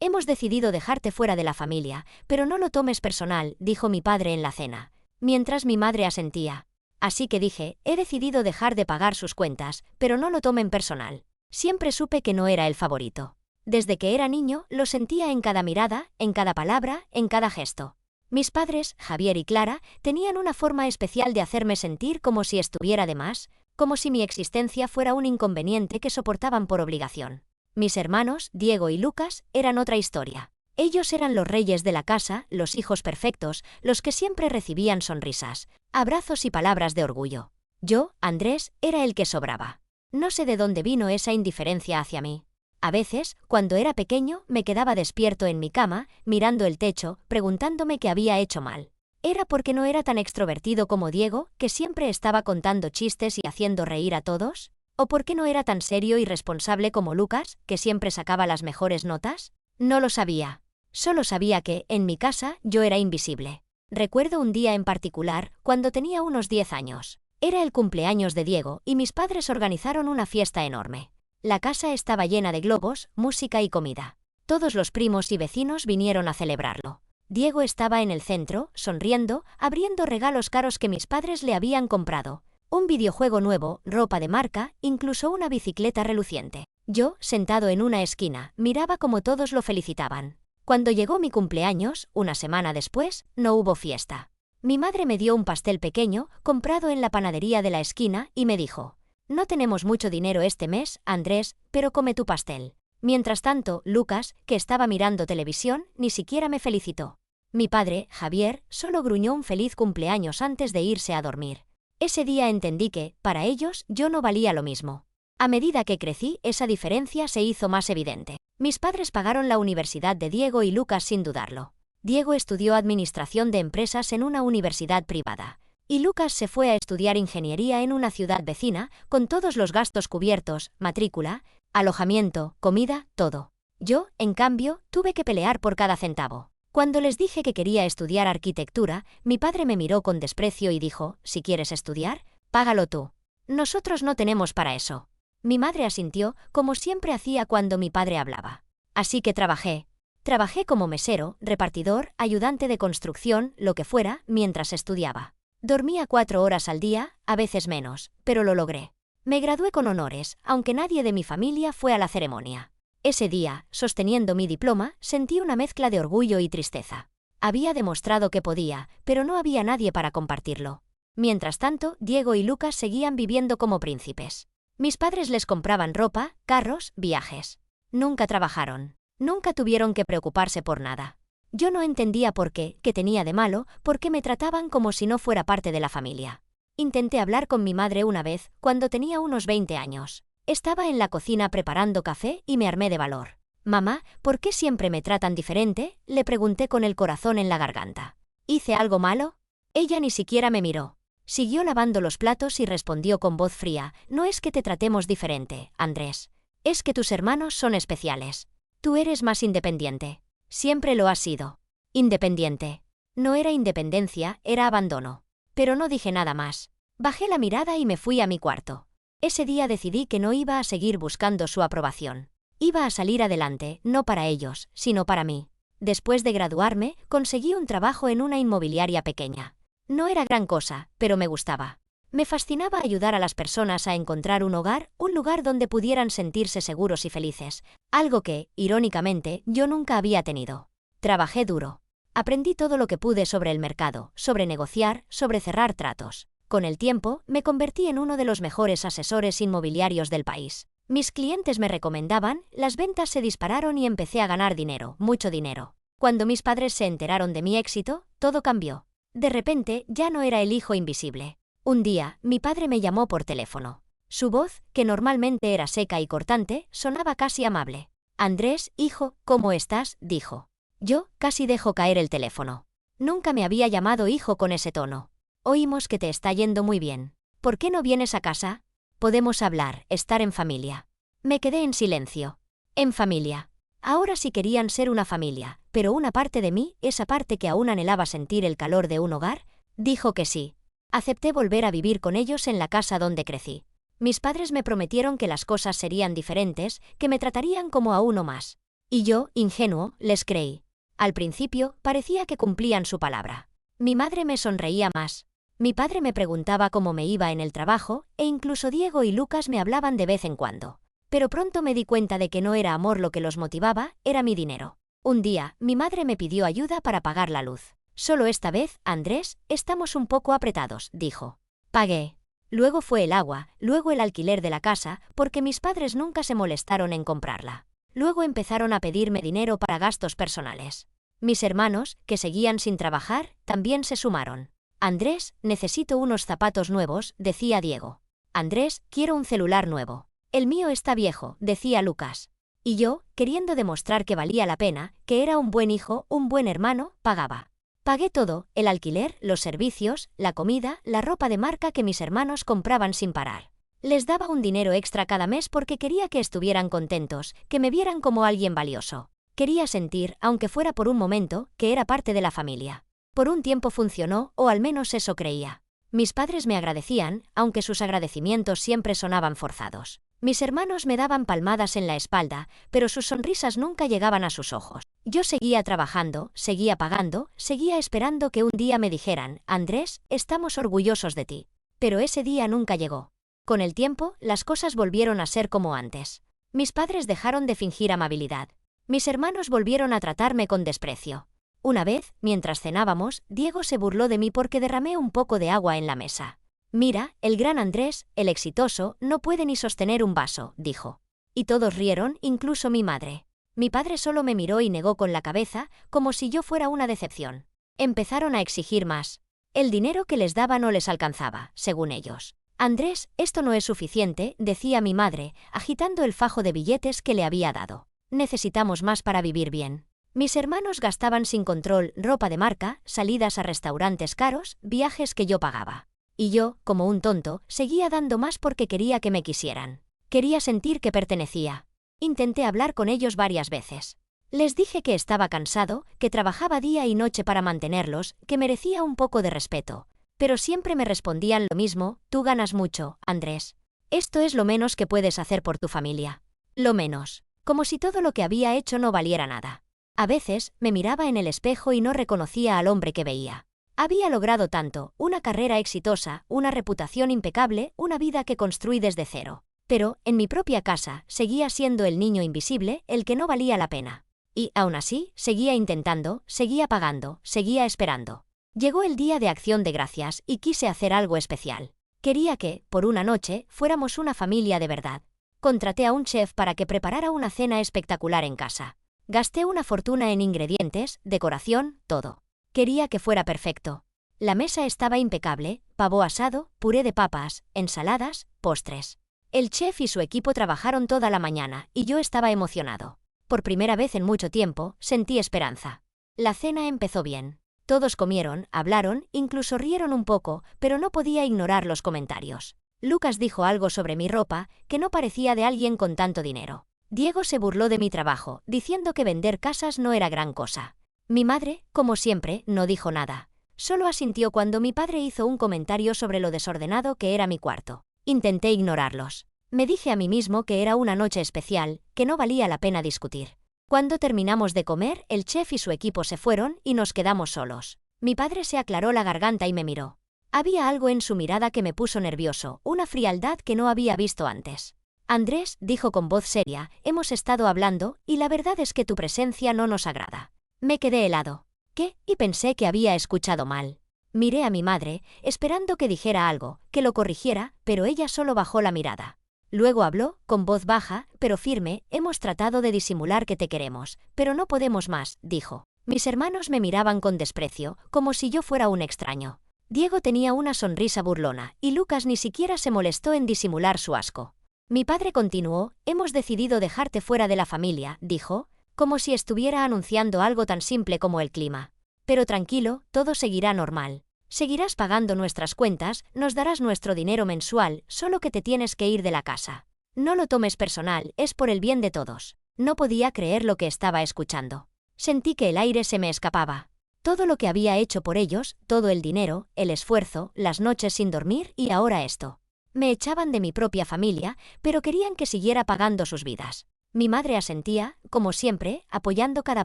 Hemos decidido dejarte fuera de la familia, pero no lo tomes personal, dijo mi padre en la cena, mientras mi madre asentía. Así que dije, he decidido dejar de pagar sus cuentas, pero no lo tomen personal. Siempre supe que no era el favorito. Desde que era niño, lo sentía en cada mirada, en cada palabra, en cada gesto. Mis padres, Javier y Clara, tenían una forma especial de hacerme sentir como si estuviera de más, como si mi existencia fuera un inconveniente que soportaban por obligación. Mis hermanos, Diego y Lucas, eran otra historia. Ellos eran los reyes de la casa, los hijos perfectos, los que siempre recibían sonrisas, abrazos y palabras de orgullo. Yo, Andrés, era el que sobraba. No sé de dónde vino esa indiferencia hacia mí. A veces, cuando era pequeño, me quedaba despierto en mi cama, mirando el techo, preguntándome qué había hecho mal. ¿Era porque no era tan extrovertido como Diego, que siempre estaba contando chistes y haciendo reír a todos? ¿O por qué no era tan serio y responsable como Lucas, que siempre sacaba las mejores notas? No lo sabía. Solo sabía que, en mi casa, yo era invisible. Recuerdo un día en particular, cuando tenía unos 10 años. Era el cumpleaños de Diego y mis padres organizaron una fiesta enorme. La casa estaba llena de globos, música y comida. Todos los primos y vecinos vinieron a celebrarlo. Diego estaba en el centro, sonriendo, abriendo regalos caros que mis padres le habían comprado. Un videojuego nuevo, ropa de marca, incluso una bicicleta reluciente. Yo, sentado en una esquina, miraba cómo todos lo felicitaban. Cuando llegó mi cumpleaños, una semana después, no hubo fiesta. Mi madre me dio un pastel pequeño, comprado en la panadería de la esquina, y me dijo: «No tenemos mucho dinero este mes, Andrés, pero come tu pastel». Mientras tanto, Lucas, que estaba mirando televisión, ni siquiera me felicitó. Mi padre, Javier, solo gruñó un feliz cumpleaños antes de irse a dormir. Ese día entendí que, para ellos, yo no valía lo mismo. A medida que crecí, esa diferencia se hizo más evidente. Mis padres pagaron la universidad de Diego y Lucas sin dudarlo. Diego estudió administración de empresas en una universidad privada. Y Lucas se fue a estudiar ingeniería en una ciudad vecina, con todos los gastos cubiertos, matrícula, alojamiento, comida, todo. Yo, en cambio, tuve que pelear por cada centavo. Cuando les dije que quería estudiar arquitectura, mi padre me miró con desprecio y dijo: «Si quieres estudiar, págalo tú. Nosotros no tenemos para eso». Mi madre asintió, como siempre hacía cuando mi padre hablaba. Así que trabajé. Trabajé como mesero, repartidor, ayudante de construcción, lo que fuera, mientras estudiaba. Dormía 4 horas al día, a veces menos, pero lo logré. Me gradué con honores, aunque nadie de mi familia fue a la ceremonia. Ese día, sosteniendo mi diploma, sentí una mezcla de orgullo y tristeza. Había demostrado que podía, pero no había nadie para compartirlo. Mientras tanto, Diego y Lucas seguían viviendo como príncipes. Mis padres les compraban ropa, carros, viajes. Nunca trabajaron. Nunca tuvieron que preocuparse por nada. Yo no entendía por qué tenía de malo, por qué me trataban como si no fuera parte de la familia. Intenté hablar con mi madre una vez, cuando tenía unos 20 años. Estaba en la cocina preparando café y me armé de valor. «Mamá, ¿por qué siempre me tratan diferente?», le pregunté con el corazón en la garganta. «¿Hice algo malo?». Ella ni siquiera me miró. Siguió lavando los platos y respondió con voz fría: «No es que te tratemos diferente, Andrés. Es que tus hermanos son especiales. Tú eres más independiente. Siempre lo has sido». Independiente. No era independencia, era abandono. Pero no dije nada más. Bajé la mirada y me fui a mi cuarto. Ese día decidí que no iba a seguir buscando su aprobación. Iba a salir adelante, no para ellos, sino para mí. Después de graduarme, conseguí un trabajo en una inmobiliaria pequeña. No era gran cosa, pero me gustaba. Me fascinaba ayudar a las personas a encontrar un hogar, un lugar donde pudieran sentirse seguros y felices, algo que, irónicamente, yo nunca había tenido. Trabajé duro. Aprendí todo lo que pude sobre el mercado, sobre negociar, sobre cerrar tratos. Con el tiempo, me convertí en uno de los mejores asesores inmobiliarios del país. Mis clientes me recomendaban, las ventas se dispararon y empecé a ganar dinero, mucho dinero. Cuando mis padres se enteraron de mi éxito, todo cambió. De repente, ya no era el hijo invisible. Un día, mi padre me llamó por teléfono. Su voz, que normalmente era seca y cortante, sonaba casi amable. «Andrés, hijo, ¿cómo estás?», dijo. Yo casi dejo caer el teléfono. Nunca me había llamado hijo con ese tono. «Oímos que te está yendo muy bien. ¿Por qué no vienes a casa? Podemos hablar, estar en familia». Me quedé en silencio. En familia. Ahora sí querían ser una familia, pero una parte de mí, esa parte que aún anhelaba sentir el calor de un hogar, dijo que sí. Acepté volver a vivir con ellos en la casa donde crecí. Mis padres me prometieron que las cosas serían diferentes, que me tratarían como a uno más. Y yo, ingenuo, les creí. Al principio, parecía que cumplían su palabra. Mi madre me sonreía más. Mi padre me preguntaba cómo me iba en el trabajo, e incluso Diego y Lucas me hablaban de vez en cuando. Pero pronto me di cuenta de que no era amor lo que los motivaba, era mi dinero. Un día, mi madre me pidió ayuda para pagar la luz. Solo esta vez, Andrés, estamos un poco apretados, dijo. Pagué. Luego fue el agua, luego el alquiler de la casa, porque mis padres nunca se molestaron en comprarla. Luego empezaron a pedirme dinero para gastos personales. Mis hermanos, que seguían sin trabajar, también se sumaron. Andrés, necesito unos zapatos nuevos, decía Diego. Andrés, quiero un celular nuevo. El mío está viejo, decía Lucas. Y yo, queriendo demostrar que valía la pena, que era un buen hijo, un buen hermano, pagaba. Pagué todo, el alquiler, los servicios, la comida, la ropa de marca que mis hermanos compraban sin parar. Les daba un dinero extra cada mes porque quería que estuvieran contentos, que me vieran como alguien valioso. Quería sentir, aunque fuera por un momento, que era parte de la familia. Por un tiempo funcionó, o al menos eso creía. Mis padres me agradecían, aunque sus agradecimientos siempre sonaban forzados. Mis hermanos me daban palmadas en la espalda, pero sus sonrisas nunca llegaban a sus ojos. Yo seguía trabajando, seguía pagando, seguía esperando que un día me dijeran, Andrés, estamos orgullosos de ti. Pero ese día nunca llegó. Con el tiempo, las cosas volvieron a ser como antes. Mis padres dejaron de fingir amabilidad. Mis hermanos volvieron a tratarme con desprecio. Una vez, mientras cenábamos, Diego se burló de mí porque derramé un poco de agua en la mesa. Mira, el gran Andrés, el exitoso, no puede ni sostener un vaso, dijo. Y todos rieron, incluso mi madre. Mi padre solo me miró y negó con la cabeza, como si yo fuera una decepción. Empezaron a exigir más. El dinero que les daba no les alcanzaba, según ellos. Andrés, esto no es suficiente, decía mi madre, agitando el fajo de billetes que le había dado. Necesitamos más para vivir bien. Mis hermanos gastaban sin control ropa de marca, salidas a restaurantes caros, viajes que yo pagaba. Y yo, como un tonto, seguía dando más porque quería que me quisieran. Quería sentir que pertenecía. Intenté hablar con ellos varias veces. Les dije que estaba cansado, que trabajaba día y noche para mantenerlos, que merecía un poco de respeto. Pero siempre me respondían lo mismo, tú ganas mucho, Andrés. Esto es lo menos que puedes hacer por tu familia. Lo menos. Como si todo lo que había hecho no valiera nada. A veces, me miraba en el espejo y no reconocía al hombre que veía. Había logrado tanto, una carrera exitosa, una reputación impecable, una vida que construí desde cero. Pero, en mi propia casa, seguía siendo el niño invisible, el que no valía la pena. Y, aún así, seguía intentando, seguía pagando, seguía esperando. Llegó el día de Acción de Gracias y quise hacer algo especial. Quería que, por una noche, fuéramos una familia de verdad. Contraté a un chef para que preparara una cena espectacular en casa. Gasté una fortuna en ingredientes, decoración, todo. Quería que fuera perfecto. La mesa estaba impecable, pavo asado, puré de papas, ensaladas, postres. El chef y su equipo trabajaron toda la mañana y yo estaba emocionado. Por primera vez en mucho tiempo, sentí esperanza. La cena empezó bien. Todos comieron, hablaron, incluso rieron un poco, pero no podía ignorar los comentarios. Lucas dijo algo sobre mi ropa, que no parecía de alguien con tanto dinero. Diego se burló de mi trabajo, diciendo que vender casas no era gran cosa. Mi madre, como siempre, no dijo nada. Solo asintió cuando mi padre hizo un comentario sobre lo desordenado que era mi cuarto. Intenté ignorarlos. Me dije a mí mismo que era una noche especial, que no valía la pena discutir. Cuando terminamos de comer, el chef y su equipo se fueron y nos quedamos solos. Mi padre se aclaró la garganta y me miró. Había algo en su mirada que me puso nervioso, una frialdad que no había visto antes. Andrés, dijo con voz seria, hemos estado hablando, y la verdad es que tu presencia no nos agrada. Me quedé helado. ¿Qué? Y pensé que había escuchado mal. Miré a mi madre, esperando que dijera algo, que lo corrigiera, pero ella solo bajó la mirada. Luego habló, con voz baja, pero firme, hemos tratado de disimular que te queremos, pero no podemos más, dijo. Mis hermanos me miraban con desprecio, como si yo fuera un extraño. Diego tenía una sonrisa burlona, y Lucas ni siquiera se molestó en disimular su asco. Mi padre continuó, hemos decidido dejarte fuera de la familia, dijo, como si estuviera anunciando algo tan simple como el clima. Pero tranquilo, todo seguirá normal. Seguirás pagando nuestras cuentas, nos darás nuestro dinero mensual, solo que te tienes que ir de la casa. No lo tomes personal, es por el bien de todos. No podía creer lo que estaba escuchando. Sentí que el aire se me escapaba. Todo lo que había hecho por ellos, todo el dinero, el esfuerzo, las noches sin dormir y ahora esto. Me echaban de mi propia familia, pero querían que siguiera pagando sus vidas. Mi madre asentía, como siempre, apoyando cada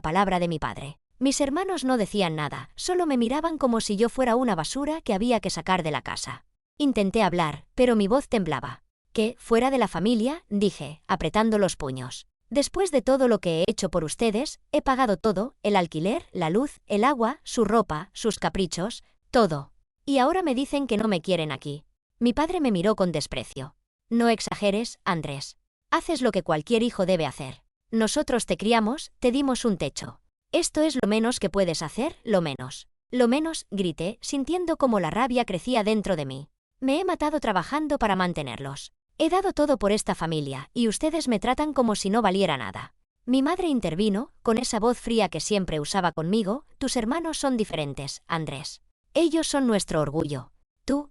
palabra de mi padre. Mis hermanos no decían nada, solo me miraban como si yo fuera una basura que había que sacar de la casa. Intenté hablar, pero mi voz temblaba. ¿Qué, fuera de la familia?, dije, apretando los puños. Después de todo lo que he hecho por ustedes, he pagado todo, el alquiler, la luz, el agua, su ropa, sus caprichos, todo. Y ahora me dicen que no me quieren aquí. Mi padre me miró con desprecio. No exageres, Andrés. Haces lo que cualquier hijo debe hacer. Nosotros te criamos, te dimos un techo. Esto es lo menos que puedes hacer, lo menos. Lo menos, grité, sintiendo como la rabia crecía dentro de mí. Me he matado trabajando para mantenerlos. He dado todo por esta familia, y ustedes me tratan como si no valiera nada. Mi madre intervino, con esa voz fría que siempre usaba conmigo: tus hermanos son diferentes, Andrés. Ellos son nuestro orgullo. Tú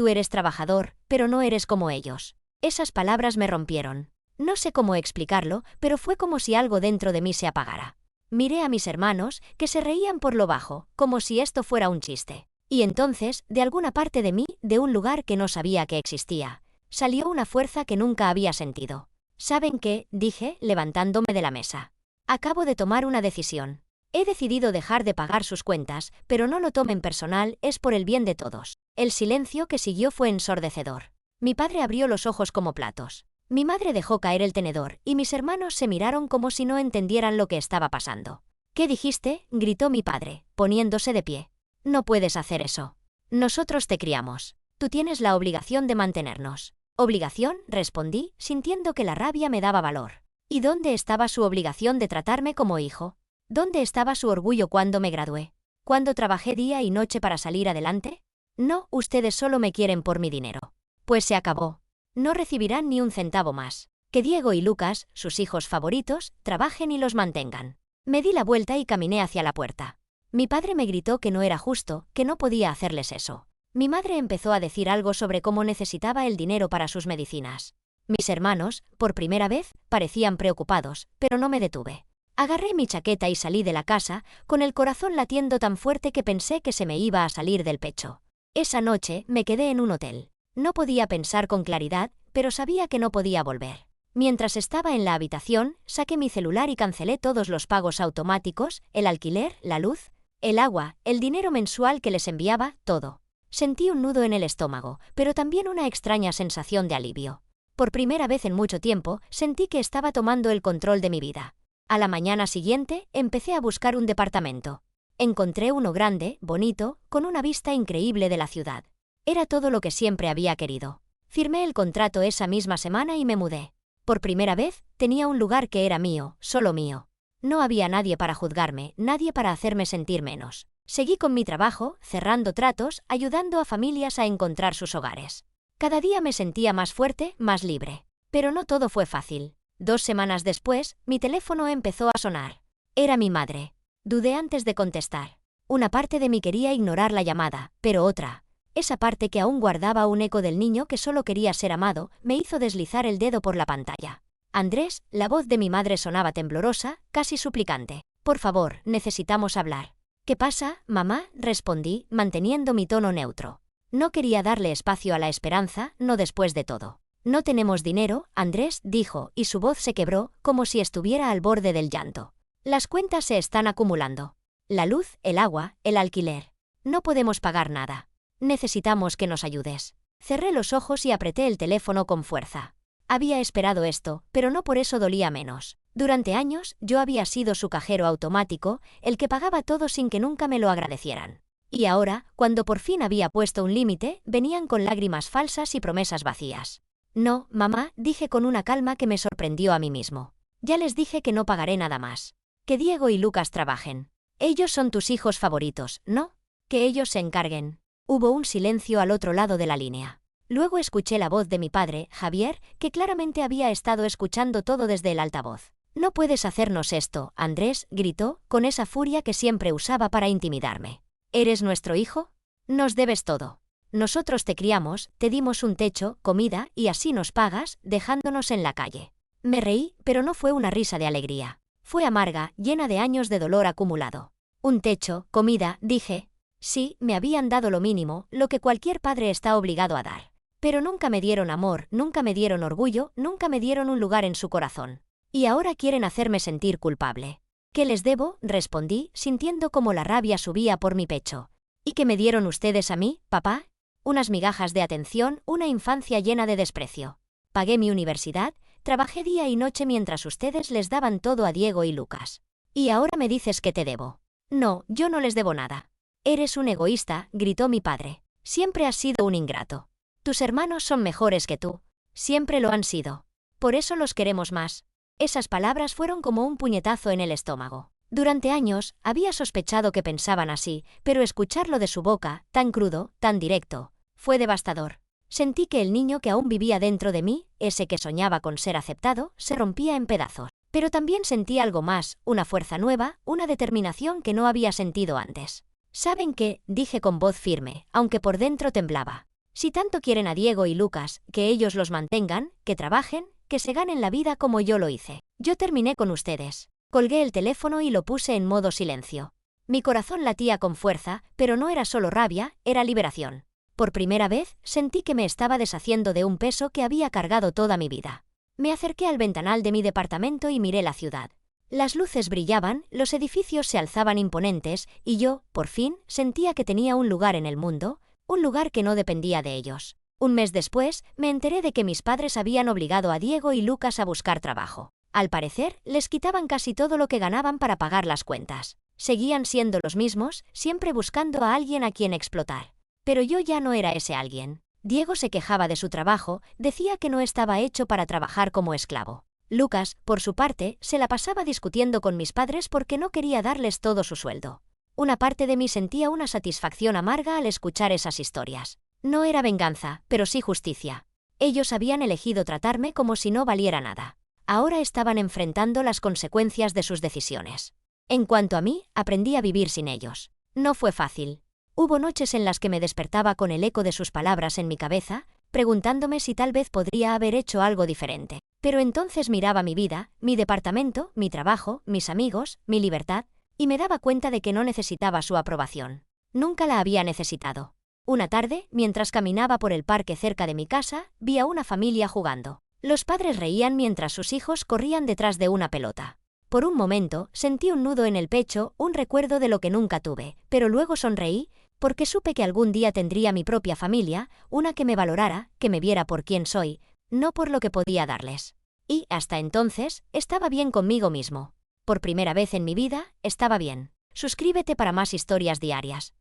eres trabajador, pero no eres como ellos. Esas palabras me rompieron. No sé cómo explicarlo, pero fue como si algo dentro de mí se apagara. Miré a mis hermanos, que se reían por lo bajo, como si esto fuera un chiste. Y entonces, de alguna parte de mí, de un lugar que no sabía que existía, salió una fuerza que nunca había sentido. ¿Saben qué?, dije, levantándome de la mesa. Acabo de tomar una decisión. He decidido dejar de pagar sus cuentas, pero no lo tomen personal, es por el bien de todos. El silencio que siguió fue ensordecedor. Mi padre abrió los ojos como platos. Mi madre dejó caer el tenedor, y mis hermanos se miraron como si no entendieran lo que estaba pasando. ¿Qué dijiste?, gritó mi padre, poniéndose de pie. No puedes hacer eso. Nosotros te criamos. Tú tienes la obligación de mantenernos. ¿Obligación?, respondí, sintiendo que la rabia me daba valor. ¿Y dónde estaba su obligación de tratarme como hijo? ¿Dónde estaba su orgullo cuando me gradué? ¿Cuando trabajé día y noche para salir adelante? No, ustedes solo me quieren por mi dinero. Pues se acabó. No recibirán ni un centavo más. Que Diego y Lucas, sus hijos favoritos, trabajen y los mantengan. Me di la vuelta y caminé hacia la puerta. Mi padre me gritó que no era justo, que no podía hacerles eso. Mi madre empezó a decir algo sobre cómo necesitaba el dinero para sus medicinas. Mis hermanos, por primera vez, parecían preocupados, pero no me detuve. Agarré mi chaqueta y salí de la casa, con el corazón latiendo tan fuerte que pensé que se me iba a salir del pecho. Esa noche me quedé en un hotel. No podía pensar con claridad, pero sabía que no podía volver. Mientras estaba en la habitación, saqué mi celular y cancelé todos los pagos automáticos, el alquiler, la luz, el agua, el dinero mensual que les enviaba, todo. Sentí un nudo en el estómago, pero también una extraña sensación de alivio. Por primera vez en mucho tiempo, sentí que estaba tomando el control de mi vida. A la mañana siguiente, empecé a buscar un departamento. Encontré uno grande, bonito, con una vista increíble de la ciudad. Era todo lo que siempre había querido. Firmé el contrato esa misma semana y me mudé. Por primera vez, tenía un lugar que era mío, solo mío. No había nadie para juzgarme, nadie para hacerme sentir menos. Seguí con mi trabajo, cerrando tratos, ayudando a familias a encontrar sus hogares. Cada día me sentía más fuerte, más libre. Pero no todo fue fácil. 2 semanas después, mi teléfono empezó a sonar. Era mi madre. Dudé antes de contestar. Una parte de mí quería ignorar la llamada, pero otra, esa parte que aún guardaba un eco del niño que solo quería ser amado, me hizo deslizar el dedo por la pantalla. Andrés, la voz de mi madre sonaba temblorosa, casi suplicante. Por favor, necesitamos hablar. ¿Qué pasa, mamá?, respondí, manteniendo mi tono neutro. No quería darle espacio a la esperanza, no después de todo. No tenemos dinero, Andrés, dijo, y su voz se quebró, como si estuviera al borde del llanto. Las cuentas se están acumulando. La luz, el agua, el alquiler. No podemos pagar nada. Necesitamos que nos ayudes. Cerré los ojos y apreté el teléfono con fuerza. Había esperado esto, pero no por eso dolía menos. Durante años, yo había sido su cajero automático, el que pagaba todo sin que nunca me lo agradecieran. Y ahora, cuando por fin había puesto un límite, venían con lágrimas falsas y promesas vacías. No, mamá, dije con una calma que me sorprendió a mí mismo. Ya les dije que no pagaré nada más. Que Diego y Lucas trabajen. Ellos son tus hijos favoritos, ¿no? Que ellos se encarguen. Hubo un silencio al otro lado de la línea. Luego escuché la voz de mi padre, Javier, que claramente había estado escuchando todo desde el altavoz. No puedes hacernos esto, Andrés, gritó, con esa furia que siempre usaba para intimidarme. ¿Eres nuestro hijo? Nos debes todo. Nosotros te criamos, te dimos un techo, comida, y así nos pagas, dejándonos en la calle. Me reí, pero no fue una risa de alegría. Fue amarga, llena de años de dolor acumulado. Un techo, comida, dije. Sí, me habían dado lo mínimo, lo que cualquier padre está obligado a dar. Pero nunca me dieron amor, nunca me dieron orgullo, nunca me dieron un lugar en su corazón. Y ahora quieren hacerme sentir culpable. ¿Qué les debo?, respondí, sintiendo como la rabia subía por mi pecho. ¿Y qué me dieron ustedes a mí, papá? Unas migajas de atención, una infancia llena de desprecio. Pagué mi universidad, trabajé día y noche mientras ustedes les daban todo a Diego y Lucas. Y ahora me dices que te debo. No, yo no les debo nada. Eres un egoísta, gritó mi padre. Siempre has sido un ingrato. Tus hermanos son mejores que tú. Siempre lo han sido. Por eso los queremos más. Esas palabras fueron como un puñetazo en el estómago. Durante años, había sospechado que pensaban así, pero escucharlo de su boca, tan crudo, tan directo, fue devastador. Sentí que el niño que aún vivía dentro de mí, ese que soñaba con ser aceptado, se rompía en pedazos. Pero también sentí algo más, una fuerza nueva, una determinación que no había sentido antes. ¿Saben qué?, dije con voz firme, aunque por dentro temblaba. Si tanto quieren a Diego y Lucas, que ellos los mantengan, que trabajen, que se ganen la vida como yo lo hice. Yo terminé con ustedes. Colgué el teléfono y lo puse en modo silencio. Mi corazón latía con fuerza, pero no era solo rabia, era liberación. Por primera vez, sentí que me estaba deshaciendo de un peso que había cargado toda mi vida. Me acerqué al ventanal de mi departamento y miré la ciudad. Las luces brillaban, los edificios se alzaban imponentes, y yo, por fin, sentía que tenía un lugar en el mundo, un lugar que no dependía de ellos. Un mes después, me enteré de que mis padres habían obligado a Diego y Lucas a buscar trabajo. Al parecer, les quitaban casi todo lo que ganaban para pagar las cuentas. Seguían siendo los mismos, siempre buscando a alguien a quien explotar. Pero yo ya no era ese alguien. Diego se quejaba de su trabajo, decía que no estaba hecho para trabajar como esclavo. Lucas, por su parte, se la pasaba discutiendo con mis padres porque no quería darles todo su sueldo. Una parte de mí sentía una satisfacción amarga al escuchar esas historias. No era venganza, pero sí justicia. Ellos habían elegido tratarme como si no valiera nada. Ahora estaban enfrentando las consecuencias de sus decisiones. En cuanto a mí, aprendí a vivir sin ellos. No fue fácil. Hubo noches en las que me despertaba con el eco de sus palabras en mi cabeza, preguntándome si tal vez podría haber hecho algo diferente. Pero entonces miraba mi vida, mi departamento, mi trabajo, mis amigos, mi libertad, y me daba cuenta de que no necesitaba su aprobación. Nunca la había necesitado. Una tarde, mientras caminaba por el parque cerca de mi casa, vi a una familia jugando. Los padres reían mientras sus hijos corrían detrás de una pelota. Por un momento, sentí un nudo en el pecho, un recuerdo de lo que nunca tuve, pero luego sonreí, porque supe que algún día tendría mi propia familia, una que me valorara, que me viera por quien soy, no por lo que podía darles. Y, hasta entonces, estaba bien conmigo mismo. Por primera vez en mi vida, estaba bien. Suscríbete para más historias diarias.